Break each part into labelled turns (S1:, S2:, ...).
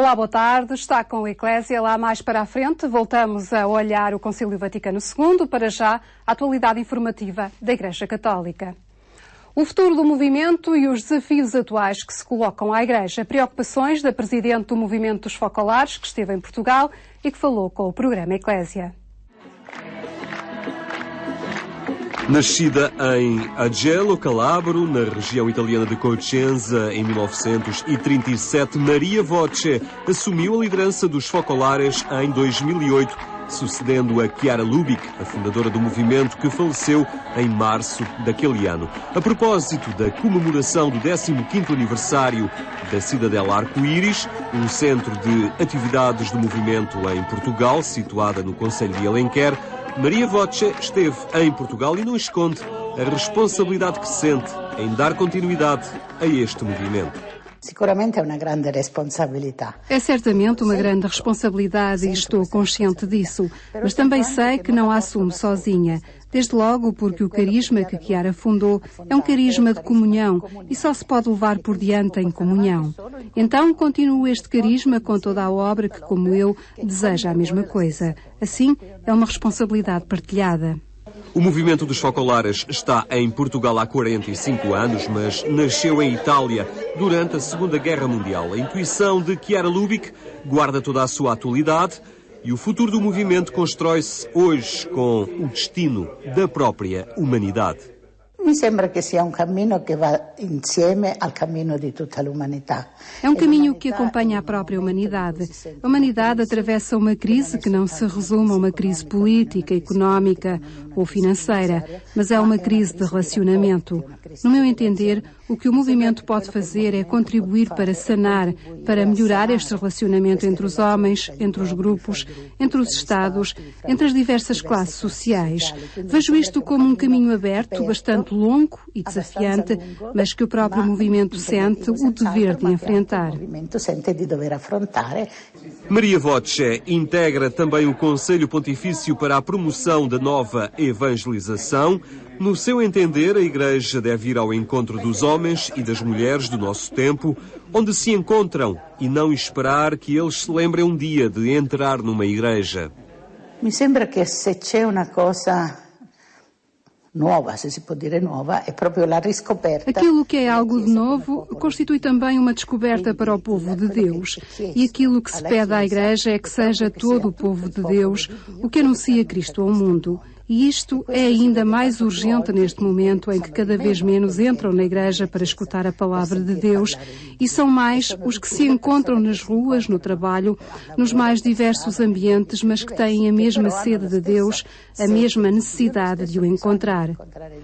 S1: Olá, boa tarde. Está com a Eclésia. Lá mais para a frente voltamos a olhar o Concílio Vaticano II, para já a atualidade informativa da Igreja Católica. O futuro do movimento e os desafios atuais que se colocam à Igreja. Preocupações da Presidente do Movimento dos Focolares, que esteve em Portugal e que falou com o programa Eclésia.
S2: Nascida em Agello Calabro, na região italiana de Cosenza, em 1937, Maria Voce assumiu a liderança dos Focolares em 2008, sucedendo a Chiara Lubich, a fundadora do movimento, que faleceu em março daquele ano. A propósito da comemoração do 15º aniversário da Cidadela Arco-Íris, um centro de atividades do movimento em Portugal, situada no concelho de Alenquer, Maria Voce esteve em Portugal e não esconde a responsabilidade que sente em dar continuidade a este movimento.
S1: É certamente uma grande responsabilidade e estou consciente disso, mas também sei que não a assumo sozinha. Desde logo porque o carisma que Chiara fundou é um carisma de comunhão e só se pode levar por diante em comunhão. Então continuo este carisma com toda a obra que, como eu, deseja a mesma coisa. Assim, é uma responsabilidade partilhada.
S2: O movimento dos Focolares está em Portugal há 45 anos, mas nasceu em Itália durante a Segunda Guerra Mundial. A intuição de Chiara Lubich guarda toda a sua atualidade e o futuro do movimento constrói-se hoje com o destino da própria humanidade.
S3: Mi sembra che sia un cammino che va insieme al cammino di tutta l'umanità.
S1: É um caminho que acompanha a própria humanidade. A humanidade atravessa uma crise que não se resume a uma crise política, económica ou financeira, mas é uma crise de relacionamento. No meu entender, o que o movimento pode fazer é contribuir para sanar, para melhorar este relacionamento entre os homens, entre os grupos, entre os Estados, entre as diversas classes sociais. Vejo isto como um caminho aberto, bastante longo e desafiante, mas que o próprio movimento sente o dever de enfrentar.
S2: Maria Voce integra também o Conselho Pontifício para a Promoção da Nova Evangelização. No seu entender, a Igreja deve ir ao encontro dos homens e das mulheres do nosso tempo, onde se encontram, e não esperar que eles se lembrem um dia de entrar numa igreja.
S3: Mi sembra che se c'è una cosa nova, se si può dire nova, é proprio la riscoperta.
S1: Aquilo que é algo de novo constitui também uma descoberta para o povo de Deus. E aquilo que se pede à Igreja é que seja todo o povo de Deus o que anuncia Cristo ao mundo. E isto é ainda mais urgente neste momento em que cada vez menos entram na Igreja para escutar a palavra de Deus e são mais os que se encontram nas ruas, no trabalho, nos mais diversos ambientes, mas que têm a mesma sede de Deus, a mesma necessidade de o encontrar.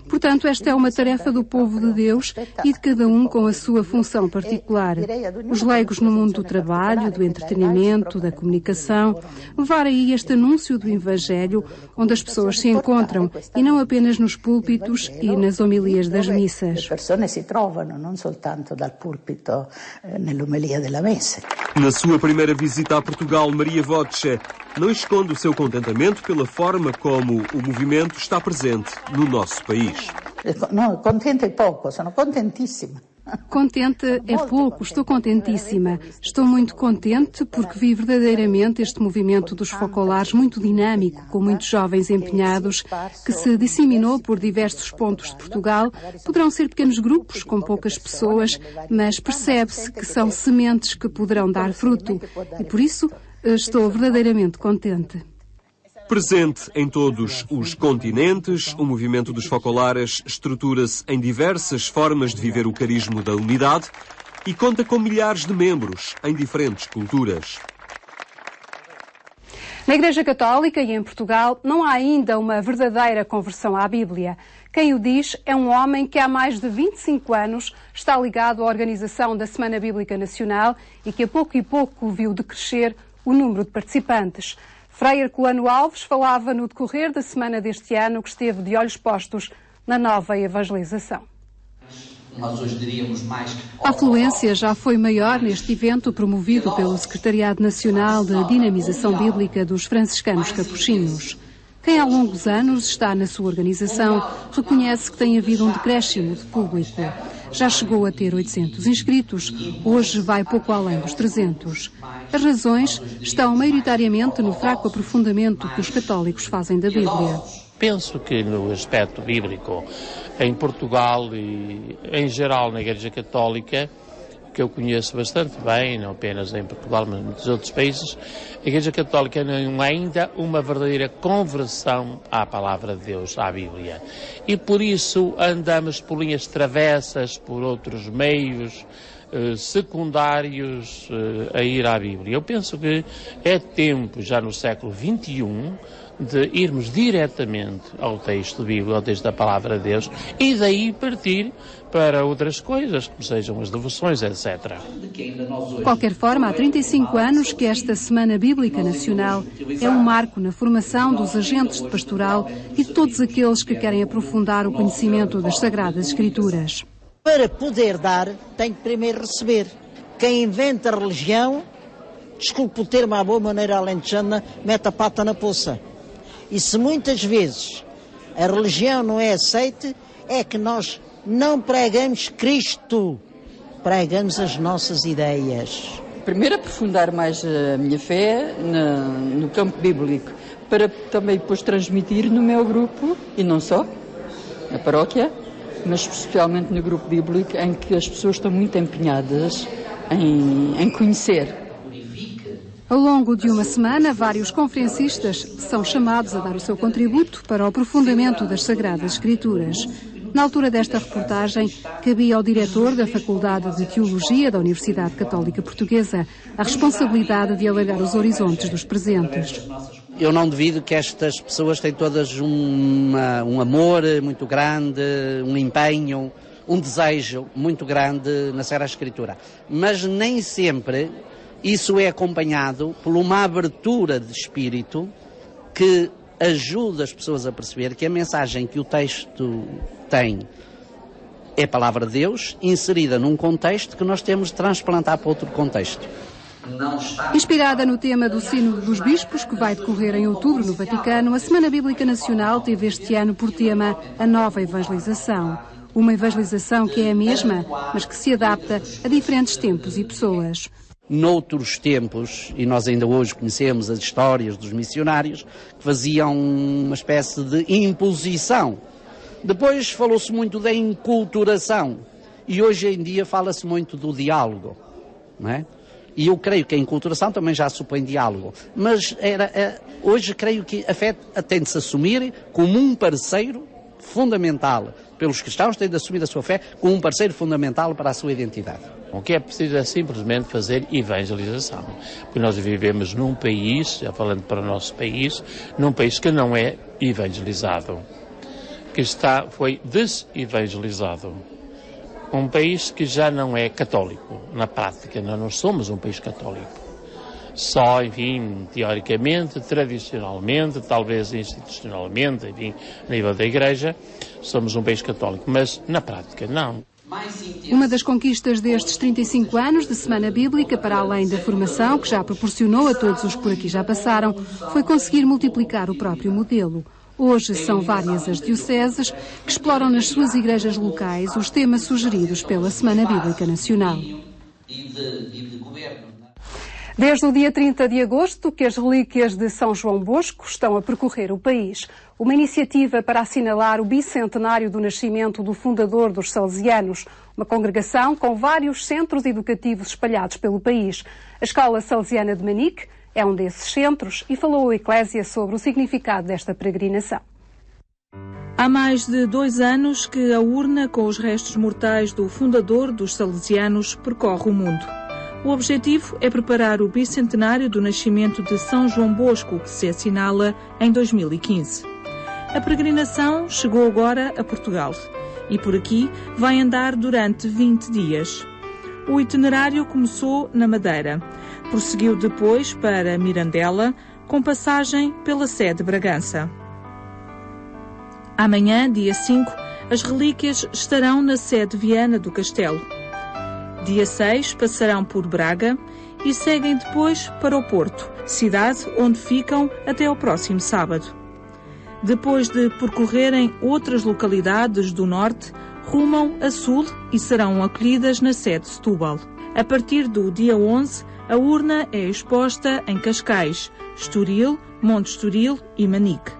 S1: Portanto, esta é uma tarefa do povo de Deus e de cada um com a sua função particular. Os leigos no mundo do trabalho, do entretenimento, da comunicação, levar aí este anúncio do Evangelho, onde as pessoas se encontram, e não apenas nos púlpitos e nas homilias das missas.
S3: As pessoas se trovam, não soltanto dal púlpito, nell'omelia della messa.
S2: Na sua primeira visita a Portugal, Maria Voce não esconde o seu contentamento pela forma como o movimento está presente no nosso país.
S3: Não, contente é pouco, sou contentíssima.
S1: Contente é pouco, estou contentíssima. Estou muito contente porque vi verdadeiramente este movimento dos Focolares muito dinâmico, com muitos jovens empenhados, que se disseminou por diversos pontos de Portugal. Poderão ser pequenos grupos, com poucas pessoas, mas percebe-se que são sementes que poderão dar fruto. E por isso estou verdadeiramente contente.
S2: Presente em todos os continentes, o movimento dos Focolares estrutura-se em diversas formas de viver o carisma da unidade e conta com milhares de membros em diferentes culturas.
S1: Na Igreja Católica e em Portugal não há ainda uma verdadeira conversão à Bíblia. Quem o diz é um homem que há mais de 25 anos está ligado à organização da Semana Bíblica Nacional e que a pouco e pouco viu decrescer o número de participantes. Frei Herculano Alves falava no decorrer da semana deste ano que esteve de olhos postos na nova evangelização.
S4: Nós hoje diríamos mais...
S1: A afluência já foi maior neste evento promovido pelo Secretariado Nacional de Dinamização Bíblica dos Franciscanos Capuchinhos. Quem há longos anos está na sua organização reconhece que tem havido um decréscimo de público. já chegou a ter 800 inscritos. Hoje vai pouco além dos 300. As razões estão maioritariamente no fraco aprofundamento que os católicos fazem da Bíblia.
S5: Penso que no aspecto bíblico, em Portugal e em geral na Igreja Católica, que eu conheço bastante bem, não apenas em Portugal, mas nos outros países, a Igreja Católica não há ainda uma verdadeira conversão à Palavra de Deus, à Bíblia. E por isso andamos por linhas travessas, por outros meios secundários a ir à Bíblia. Eu penso que é tempo, já no século XXI, de irmos diretamente ao texto bíblico, ao texto da Palavra de Deus, e daí partir para outras coisas, como sejam as devoções, etc.
S1: De qualquer forma, há 35 anos que esta Semana Bíblica Nacional é um marco na formação dos agentes de pastoral e de todos aqueles que querem aprofundar o conhecimento das Sagradas Escrituras.
S6: Para poder dar, tem que primeiro receber. Quem inventa a religião, desculpe o termo à boa maneira alentejana, mete a pata na poça. E se muitas vezes a religião não é aceite, é que nós não pregamos Cristo, pregamos as nossas ideias.
S7: Primeiro aprofundar mais a minha fé no campo bíblico, para também depois transmitir no meu grupo, e não só, na paróquia, mas especialmente no grupo bíblico, em que as pessoas estão muito empenhadas em conhecer.
S1: Ao longo de uma semana, vários conferencistas são chamados a dar o seu contributo para o aprofundamento das Sagradas Escrituras. Na altura desta reportagem, cabia ao diretor da Faculdade de Teologia da Universidade Católica Portuguesa a responsabilidade de alargar os horizontes dos presentes.
S8: Eu não duvido que estas pessoas têm todas um amor muito grande, um empenho, um desejo muito grande na Sagrada Escritura. Mas nem sempre isso é acompanhado por uma abertura de espírito que ajuda as pessoas a perceber que a mensagem que o texto tem é a Palavra de Deus, inserida num contexto que nós temos de transplantar para outro contexto.
S1: Inspirada no tema do Sínodo dos Bispos, que vai decorrer em outubro no Vaticano, a Semana Bíblica Nacional teve este ano por tema a nova evangelização. Uma evangelização que é a mesma, mas que se adapta a diferentes tempos e pessoas.
S8: Noutros tempos, e nós ainda hoje conhecemos as histórias dos missionários, que faziam uma espécie de imposição. Depois falou-se muito da enculturação, e hoje em dia fala-se muito do diálogo, não é? E eu creio que a enculturação também já supõe diálogo. Mas hoje creio que a fé tem de se assumir como um parceiro fundamental. Pelos cristãos têm de assumir a sua fé como um parceiro fundamental para a sua identidade.
S5: O que é preciso é simplesmente fazer evangelização. Porque nós vivemos num país, já falando para o nosso país, num país que não é evangelizado. Que foi desevangelizado. Um país que já não é católico, na prática, nós não somos um país católico. Só, enfim, teoricamente, tradicionalmente, talvez institucionalmente, enfim, a nível da Igreja, somos um país católico, mas na prática não.
S1: Uma das conquistas destes 35 anos de Semana Bíblica, para além da formação que já proporcionou a todos os que por aqui já passaram, foi conseguir multiplicar o próprio modelo. Hoje são várias as dioceses que exploram nas suas igrejas locais os temas sugeridos pela Semana Bíblica Nacional. Desde o dia 30 de agosto que as relíquias de São João Bosco estão a percorrer o país. Uma iniciativa para assinalar o bicentenário do nascimento do fundador dos Salesianos. Uma congregação com vários centros educativos espalhados pelo país. A Escola Salesiana de Manique é um desses centros e falou à Eclésia sobre o significado desta peregrinação.
S9: Há mais de 2 anos que a urna com os restos mortais do fundador dos Salesianos percorre o mundo. O objetivo é preparar o bicentenário do nascimento de São João Bosco, que se assinala em 2015. A peregrinação chegou agora a Portugal e por aqui vai andar durante 20 dias. O itinerário começou na Madeira, prosseguiu depois para Mirandela, com passagem pela Sé de Bragança. Amanhã, dia 5, as relíquias estarão na Sé de Viana do Castelo. Dia 6 passarão por Braga e seguem depois para o Porto, cidade onde ficam até ao próximo sábado. Depois de percorrerem outras localidades do norte, rumam a sul e serão acolhidas na sede de Setúbal. A partir do dia 11, a urna é exposta em Cascais, Estoril, Monte Estoril e Manique.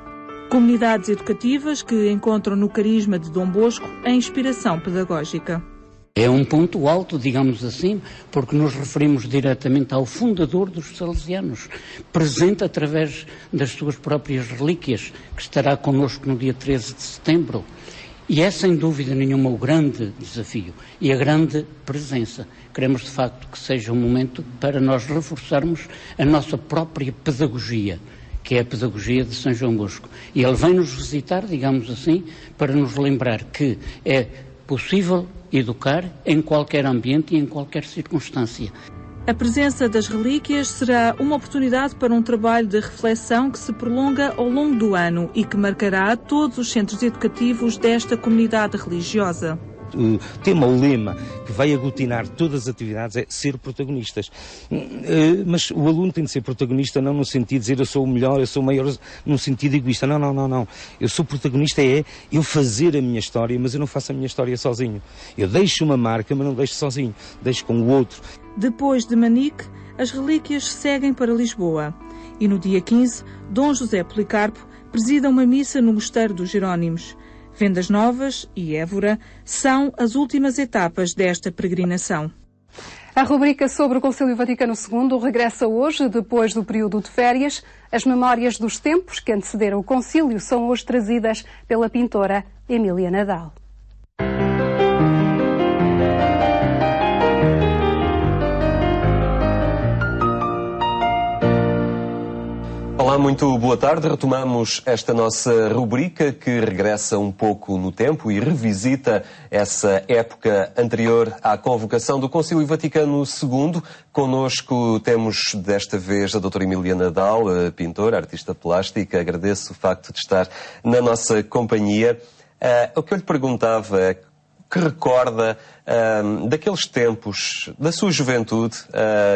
S9: Comunidades educativas que encontram no carisma de Dom Bosco a inspiração pedagógica.
S10: É um ponto alto, digamos assim, porque nos referimos diretamente ao fundador dos salesianos, presente através das suas próprias relíquias, que estará connosco no dia 13 de setembro. E é, sem dúvida nenhuma, o grande desafio e a grande presença. Queremos, de facto, que seja um momento para nós reforçarmos a nossa própria pedagogia, que é a pedagogia de São João Bosco. E ele vem nos visitar, digamos assim, para nos lembrar que é possível educar em qualquer ambiente e em qualquer circunstância.
S9: A presença das relíquias será uma oportunidade para um trabalho de reflexão que se prolonga ao longo do ano e que marcará todos os centros educativos desta comunidade religiosa.
S11: O tema, o lema que vai aglutinar todas as atividades é ser protagonistas. Mas o aluno tem de ser protagonista não no sentido de dizer eu sou o melhor, eu sou o maior, num sentido egoísta. Não. Eu sou protagonista é eu fazer a minha história, mas eu não faço a minha história sozinho. Eu deixo uma marca, mas não deixo sozinho. Deixo com o outro.
S9: Depois de Manique, as relíquias seguem para Lisboa. E no dia 15, Dom José Policarpo presida uma missa no Mosteiro dos Jerónimos. Vendas Novas e Évora são as últimas etapas desta peregrinação.
S1: A rubrica sobre o Concílio Vaticano II regressa hoje, depois do período de férias. As memórias dos tempos que antecederam o concílio são hoje trazidas pela pintora Emília Nadal.
S2: Olá, muito boa tarde. Retomamos esta nossa rubrica que regressa um pouco no tempo e revisita essa época anterior à convocação do Concílio Vaticano II. Connosco temos desta vez a doutora Emília Nadal, pintora, artista plástica. Agradeço o facto de estar na nossa companhia. O que eu lhe perguntava é que recorda daqueles tempos, da sua juventude,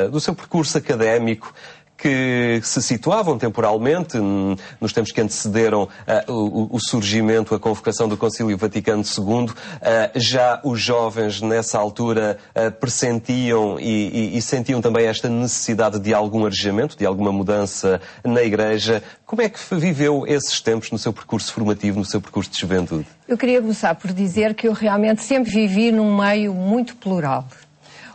S2: do seu percurso académico, que se situavam temporalmente nos tempos que antecederam o surgimento, a convocação do Concílio Vaticano II. Já os jovens, nessa altura, pressentiam e sentiam também esta necessidade de algum arejamento, de alguma mudança na Igreja. Como é que viveu esses tempos no seu percurso formativo, no seu percurso de juventude?
S12: Eu queria começar por dizer que eu realmente sempre vivi num meio muito plural.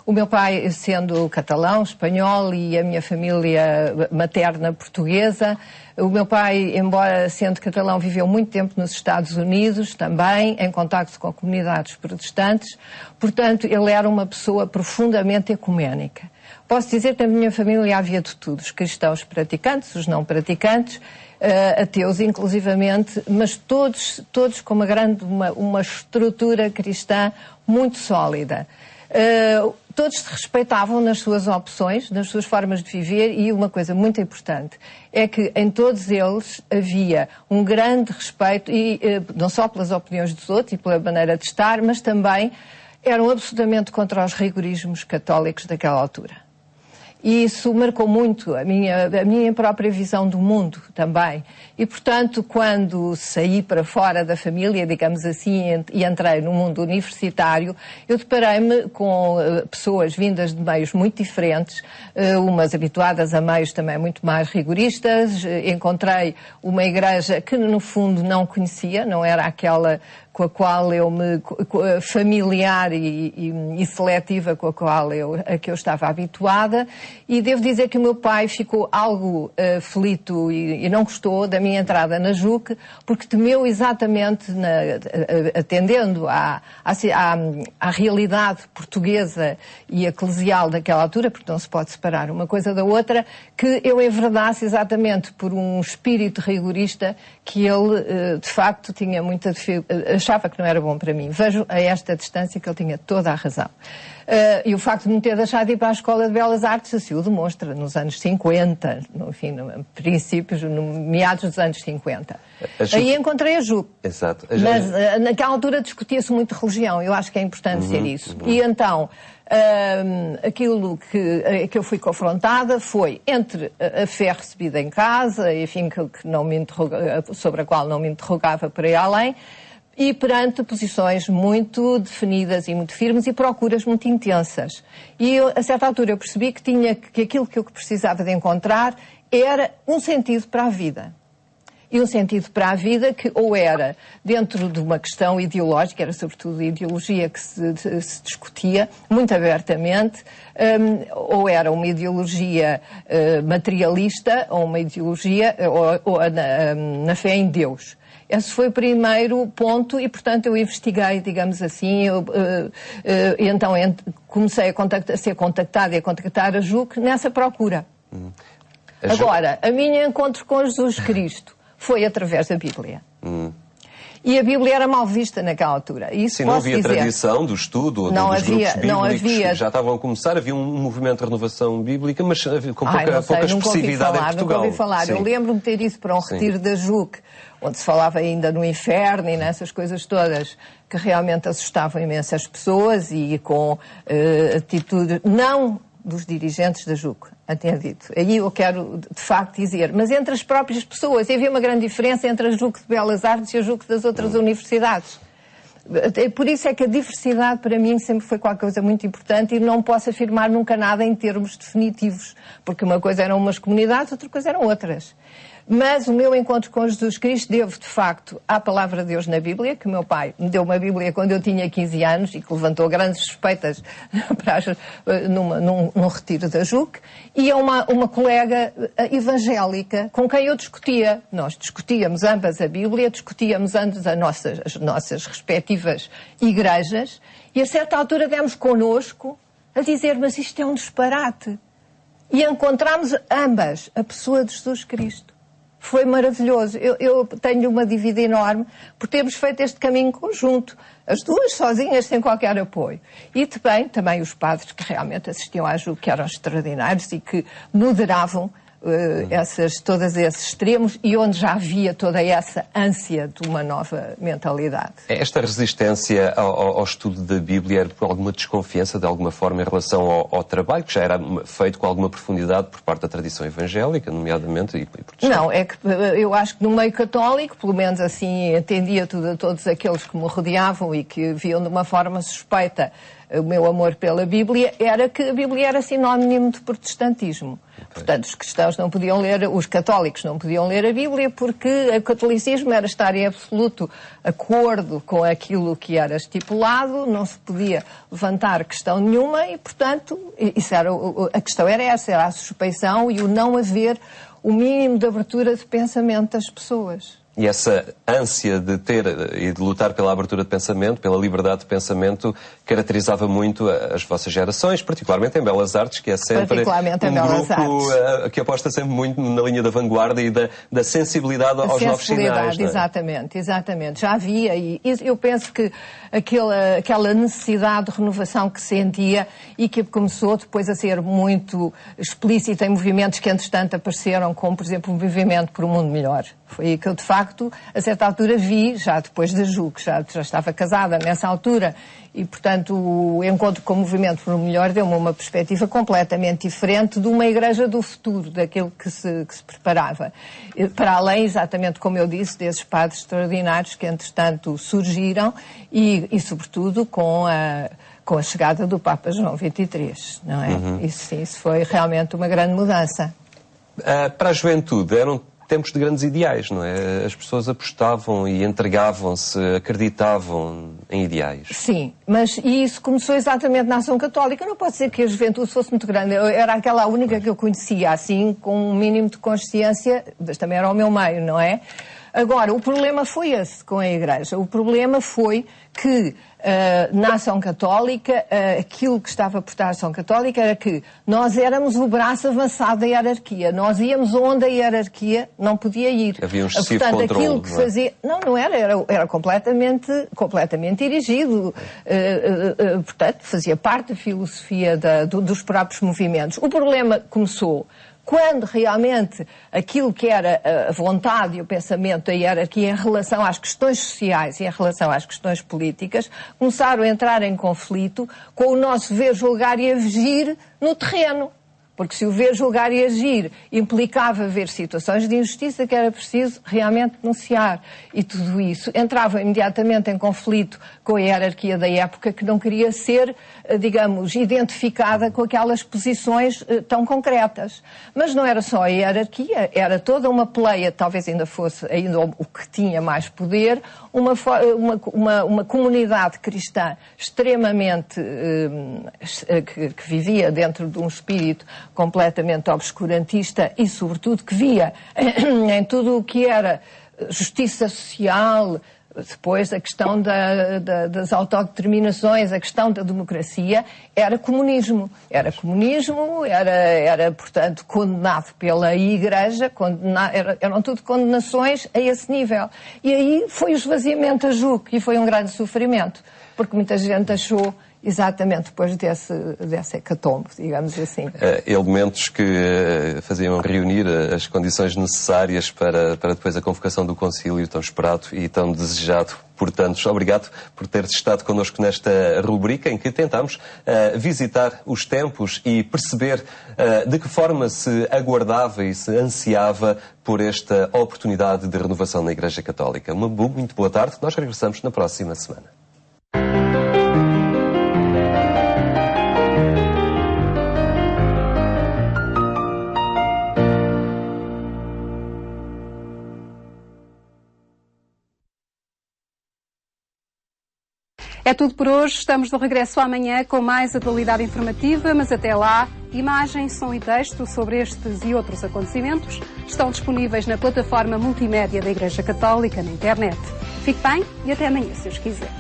S12: O meu pai sendo catalão, espanhol, e a minha família materna portuguesa. O meu pai, embora sendo catalão, viveu muito tempo nos Estados Unidos também, em contacto com comunidades protestantes. Portanto, ele era uma pessoa profundamente ecuménica. Posso dizer que na minha família havia de tudo, os cristãos praticantes, os não praticantes, ateus inclusivamente, mas todos com uma estrutura cristã muito sólida. Todos se respeitavam nas suas opções, nas suas formas de viver, e uma coisa muito importante é que em todos eles havia um grande respeito, e não só pelas opiniões dos outros e pela maneira de estar, mas também eram absolutamente contra os rigorismos católicos daquela altura. E isso marcou muito a minha própria visão do mundo também. E, portanto, quando saí para fora da família, digamos assim, e entrei no mundo universitário, eu deparei-me com pessoas vindas de meios muito diferentes, umas habituadas a meios também muito mais rigoristas. Encontrei uma igreja que, no fundo, não conhecia, não era aquela com a qual eu me familiar e seletiva com a que eu estava habituada, e devo dizer que o meu pai ficou algo aflito e não gostou da minha entrada na JUC, porque temeu exatamente, atendendo à realidade portuguesa e eclesial daquela altura, porque não se pode separar uma coisa da outra, que eu enverdasse exatamente por um espírito rigorista que ele, de facto, tinha muita dificuldade, achava que não era bom para mim. Vejo a esta distância que ele tinha toda a razão. E o facto de me ter deixado ir para a Escola de Belas Artes assim o demonstra, nos anos 50, no princípios, meados dos anos 50. Aí encontrei a JUC.
S2: Exato.
S12: Mas naquela altura discutia-se muito religião, eu acho que é importante ser isso. E então, aquilo que eu fui confrontada foi entre a fé recebida em casa, enfim, que não me sobre a qual não me interrogava por aí além, e perante posições muito definidas e muito firmes e procuras muito intensas. E eu, a certa altura eu percebi que aquilo que eu precisava de encontrar era um sentido para a vida. E um sentido para a vida que ou era dentro de uma questão ideológica, era sobretudo a ideologia que se discutia muito abertamente, ou era uma ideologia materialista ou uma ideologia na fé em Deus. Esse foi o primeiro ponto e, portanto, eu investiguei, digamos assim, então comecei a ser contactada e a contactar a JUC nessa procura. Agora, a minha encontro com Jesus Cristo foi através da Bíblia. E a Bíblia era mal vista naquela altura. Isso
S2: sim, não havia tradição do estudo, ou dos grupos bíblicos que já estavam a começar. Havia um movimento de renovação bíblica, mas com pouca expressividade em Portugal.
S12: Nunca ouvi falar. Sim. Eu lembro-me de ter ido para um retiro da JUC, onde se falava ainda no inferno e nessas coisas todas, que realmente assustavam imenso as pessoas e com atitude não dos dirigentes da JUC, atendido. Aí eu quero, de facto, dizer, mas entre as próprias pessoas, havia uma grande diferença entre a JUC de Belas Artes e a JUC das outras universidades. Por isso é que a diversidade, para mim, sempre foi qualquer coisa muito importante e não posso afirmar nunca nada em termos definitivos, porque uma coisa eram umas comunidades, outra coisa eram outras. Mas o meu encontro com Jesus Cristo devo, de facto, à Palavra de Deus na Bíblia, que o meu pai me deu uma Bíblia quando eu tinha 15 anos e que levantou grandes suspeitas num retiro da JUC, e a uma colega evangélica com quem eu discutia. Nós discutíamos ambas a Bíblia, discutíamos ambas as nossas respectivas igrejas, e a certa altura demos connosco a dizer, mas isto é um disparate. E encontramos ambas a pessoa de Jesus Cristo. Foi maravilhoso. Eu tenho uma dívida enorme por termos feito este caminho conjunto. As duas sozinhas, sem qualquer apoio. E também os padres que realmente assistiam à JUC, que eram extraordinários e que moderavam todos esses extremos e onde já havia toda essa ânsia de uma nova mentalidade.
S2: Esta resistência ao estudo da Bíblia era por alguma desconfiança, de alguma forma, em relação ao trabalho, que já era feito com alguma profundidade por parte da tradição evangélica, nomeadamente, e protestante?
S12: Não, é que eu acho que no meio católico, pelo menos assim, entendia todos aqueles que me rodeavam e que viam de uma forma suspeita o meu amor pela Bíblia, era que a Bíblia era sinónimo de protestantismo. Portanto, os cristãos não podiam ler, os católicos não podiam ler a Bíblia porque o catolicismo era estar em absoluto acordo com aquilo que era estipulado, não se podia levantar questão nenhuma e, portanto, a questão era essa, era a suspeição e o não haver o mínimo de abertura de pensamento das pessoas.
S2: E essa ânsia de ter e de lutar pela abertura de pensamento, pela liberdade de pensamento, caracterizava muito as vossas gerações, particularmente em Belas Artes, que é sempre um grupo que aposta sempre muito na linha da vanguarda e da sensibilidade aos novos sinais.
S12: Exatamente. Já havia, e eu penso que aquela necessidade de renovação que sentia e que começou depois a ser muito explícita em movimentos que, entretanto, apareceram, como, por exemplo, o movimento por um mundo melhor. Foi aí que eu, de facto, a certa altura vi, já depois da JUC, já estava casada nessa altura, e, portanto, o encontro com o movimento por um melhor deu-me uma perspectiva completamente diferente de uma igreja do futuro, daquilo que se preparava. Para além, exatamente como eu disse, desses padres extraordinários que, entretanto, surgiram e sobretudo, com a chegada do Papa João XXIII, não é? Isso foi realmente uma grande mudança.
S2: Para a juventude, eram tempos de grandes ideais, não é? As pessoas apostavam e entregavam-se, acreditavam em ideais.
S12: Sim, mas isso começou exatamente na Ação Católica. Não pode ser que a juventude fosse muito grande. Eu era aquela única que eu conhecia, assim, com um mínimo de consciência, mas também era o meu meio, não é? Agora, o problema foi esse com a Igreja. O problema foi que na Ação Católica, aquilo que estava por trás da Ação Católica era que nós éramos o braço avançado da hierarquia. Nós íamos onde a hierarquia não podia ir.
S2: Havia um excessivo controle.
S12: Aquilo que fazia... Não era completamente dirigido. Portanto, fazia parte da filosofia dos próprios movimentos. O problema começou quando realmente aquilo que era a vontade e o pensamento da hierarquia em relação às questões sociais e em relação às questões políticas começaram a entrar em conflito com o nosso ver, julgar e agir no terreno. Porque se o ver, julgar e agir implicava ver situações de injustiça que era preciso realmente denunciar. E tudo isso entrava imediatamente em conflito com a hierarquia da época, que não queria ser, digamos, identificada com aquelas posições tão concretas. Mas não era só a hierarquia, era toda uma pleia, talvez ainda fosse ainda o que tinha mais poder, uma comunidade cristã extremamente que vivia dentro de um espírito completamente obscurantista e, sobretudo, que via em tudo o que era justiça social, depois a questão das autodeterminações, a questão da democracia, era comunismo. Era comunismo, era portanto, condenado pela Igreja, eram tudo condenações a esse nível. E aí foi o esvaziamento a jugo, e foi um grande sofrimento, porque muita gente achou, exatamente depois desse hecatombe, digamos assim.
S2: Elementos que faziam reunir as condições necessárias para depois a convocação do concílio tão esperado e tão desejado por tantos. Obrigado por teres estado connosco nesta rubrica em que tentamos visitar os tempos e perceber de que forma se aguardava e se ansiava por esta oportunidade de renovação na Igreja Católica. Uma muito boa tarde. Nós regressamos na próxima semana.
S1: É tudo por hoje. Estamos de regresso amanhã com mais atualidade informativa, mas até lá, imagem, som e texto sobre estes e outros acontecimentos estão disponíveis na plataforma multimédia da Igreja Católica na internet. Fique bem e até amanhã, se os quiser.